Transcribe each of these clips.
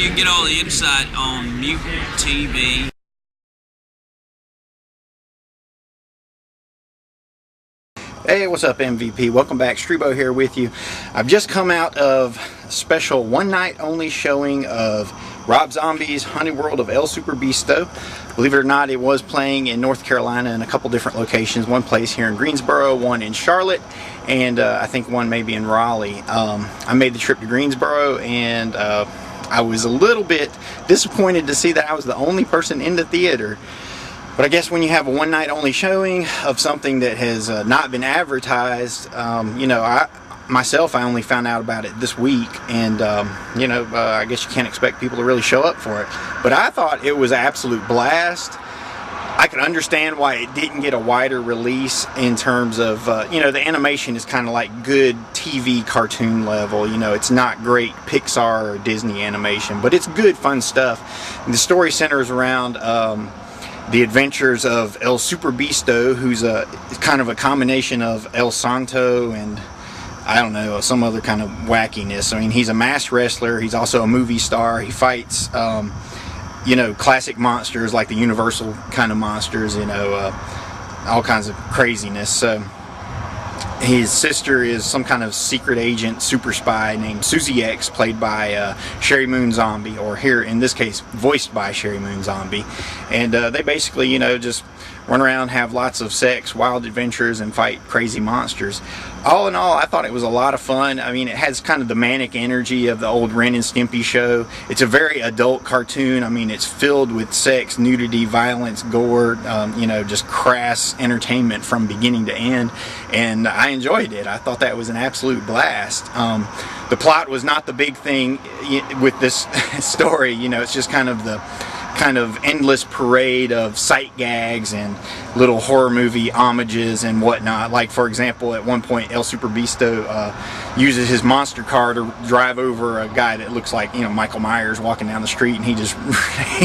you can get all the insight on Mutant TV. Hey, what's up, MVP? Welcome back. Strebo here with you. I've just come out of a special one-night-only showing of Rob Zombie's Haunted World of El Super Beasto. Believe it or not, it was playing in North Carolina in a couple different locations. One place here in Greensboro, one in Charlotte, and I think one maybe in Raleigh. I made the trip to Greensboro, and I was a little bit disappointed to see that I was the only person in the theater. But I guess when you have a one-night-only showing of something that has not been advertised, you know, I only found out about it this week, and you know, I guess you can't expect people to really show up for it. But I thought it was an absolute blast. I can understand why it didn't get a wider release in terms of, you know, the animation is kind of like good TV cartoon level. You know, it's not great Pixar or Disney animation, but it's good, fun stuff. And the story centers around the adventures of El Super Beasto, who's kind of a combination of El Santo and, I don't know, some other kind of wackiness. I mean, he's a masked wrestler. He's also a movie star. He fights, you know, classic monsters like the Universal kind of monsters, you know, all kinds of craziness. So his sister is some kind of secret agent, super spy named Susie X, played by Sherry Moon Zombie, or here in this case, voiced by Sherry Moon Zombie. And they basically, you know, just run around, have lots of sex, wild adventures, and fight crazy monsters. All in all, I thought it was a lot of fun. I mean, it has kind of the manic energy of the old Ren and Stimpy show. It's a very adult cartoon. I mean, it's filled with sex, nudity, violence, gore, you know, just crass entertainment from beginning to end. And I enjoyed it. I thought that was an absolute blast. The plot was not the big thing with this story. You know, it's just kind of the endless parade of sight gags and little horror movie homages and whatnot. Like, for example, at one point El Super Beasto uses his monster car to drive over a guy that looks like, you know, Michael Myers walking down the street, and he just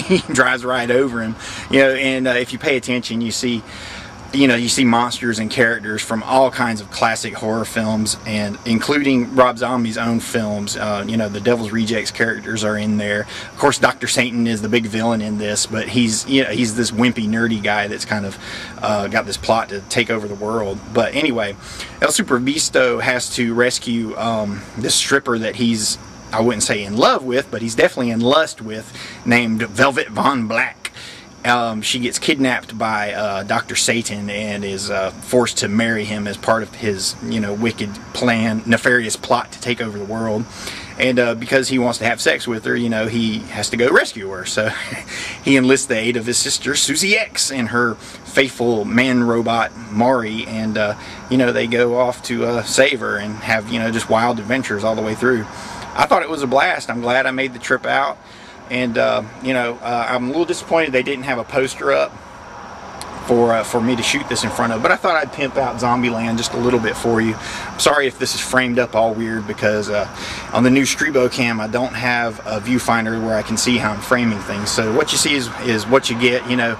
he drives right over him. You know, and if you pay attention, you see, you know, you see monsters and characters from all kinds of classic horror films, and including Rob Zombie's own films. You know, the Devil's Rejects characters are in there. Of course, Dr. Satan is the big villain in this, but he's, you know, he's this wimpy, nerdy guy that's kind of got this plot to take over the world. But anyway, El Super Beasto has to rescue this stripper that he's, I wouldn't say in love with, but he's definitely in lust with, named Velvet Von Black. She gets kidnapped by Dr. Satan and is forced to marry him as part of his, you know, wicked plan, nefarious plot to take over the world. And because he wants to have sex with her, you know, he has to go rescue her. So he enlists the aid of his sister, Susie X, and her faithful man-robot, Maury. And, you know, they go off to save her and have, you know, just wild adventures all the way through. I thought it was a blast. I'm glad I made the trip out. And, you know, I'm a little disappointed they didn't have a poster up for me to shoot this in front of, but I thought I'd pimp out Zombieland just a little bit for you. I'm sorry if this is framed up all weird, because on the new Strebo cam I don't have a viewfinder where I can see how I'm framing things. So what you see is what you get. You know,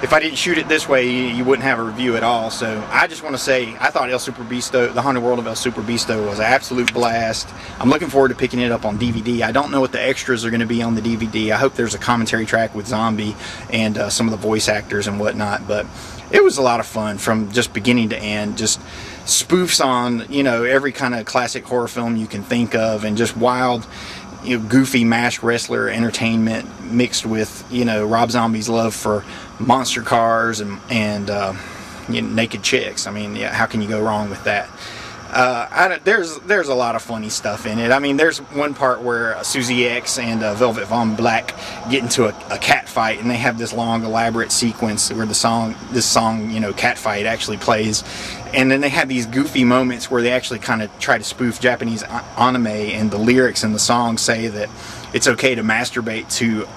if I didn't shoot it this way, you wouldn't have a review at all. So I just want to say, I thought El Super Beasto, the Haunted World of El Super Beasto, was an absolute blast. I'm looking forward to picking it up on DVD. I don't know what the extras are going to be on the DVD. I hope there's a commentary track with Zombie and some of the voice actors and whatnot, but it was a lot of fun from just beginning to end. Just spoofs on, you know, every kind of classic horror film you can think of, and just wild, you know, goofy masked wrestler entertainment mixed with, you know, Rob Zombie's love for monster cars and you know, naked chicks. I mean, yeah, how can you go wrong with that? There's a lot of funny stuff in it. I mean, there's one part where Susie X and Velvet Von Black get into a cat fight, and they have this long, elaborate sequence where this song, you know, Cat Fight, actually plays. And then they have these goofy moments where they actually kind of try to spoof Japanese anime, and the lyrics in the song say that it's okay to masturbate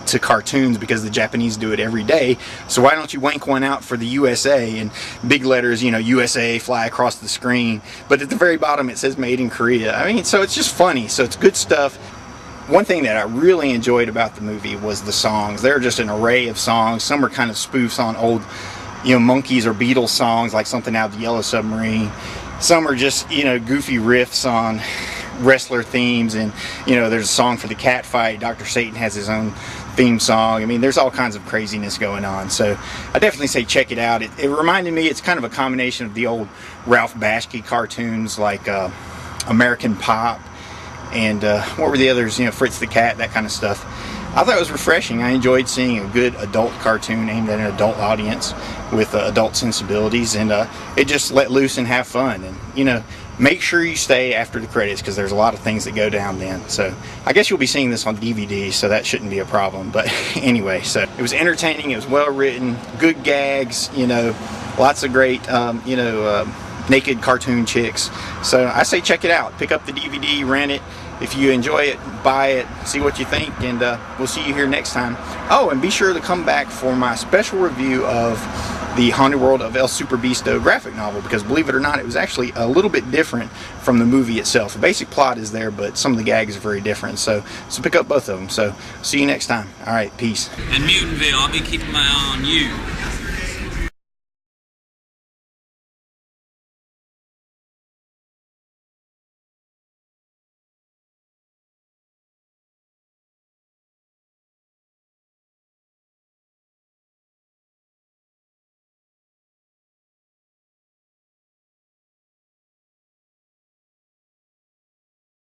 to cartoons because the Japanese do it every day. So why don't you wank one out for the USA? And big letters, you know, USA fly across the screen. But at the very bottom it says made in Korea. I mean, so it's just funny. So it's good stuff. One thing that I really enjoyed about the movie was the songs. There are just an array of songs. Some are kind of spoofs on old, you know, Monkees or Beatles songs, like something out of the Yellow Submarine. Some are just, you know, goofy riffs on wrestler themes, and you know, there's a song for the cat fight. Dr. Satan has his own theme song. I mean, there's all kinds of craziness going on. So I definitely say check it out. It reminded me, it's kind of a combination of the old Ralph Bakshi cartoons like American Pop and what were the others, you know, Fritz the Cat, that kind of stuff. I thought it was refreshing. I enjoyed seeing a good adult cartoon aimed at an adult audience with adult sensibilities, and it just let loose and have fun. And you know, make sure you stay after the credits because there's a lot of things that go down then. So I guess you'll be seeing this on DVD, so that shouldn't be a problem. But anyway, so it was entertaining, it was well written, good gags, you know, lots of great you know, naked cartoon chicks. So I say check it out. Pick up the DVD, rent it. If you enjoy it, buy it, see what you think, and we'll see you here next time. Oh, and be sure to come back for my special review of the Haunted World of El Super Beasto graphic novel, because believe it or not, it was actually a little bit different from the movie itself. The basic plot is there, but some of the gags are very different. So pick up both of them. So see you next time. All right, peace. And Mutantville, I'll be keeping my eye on you.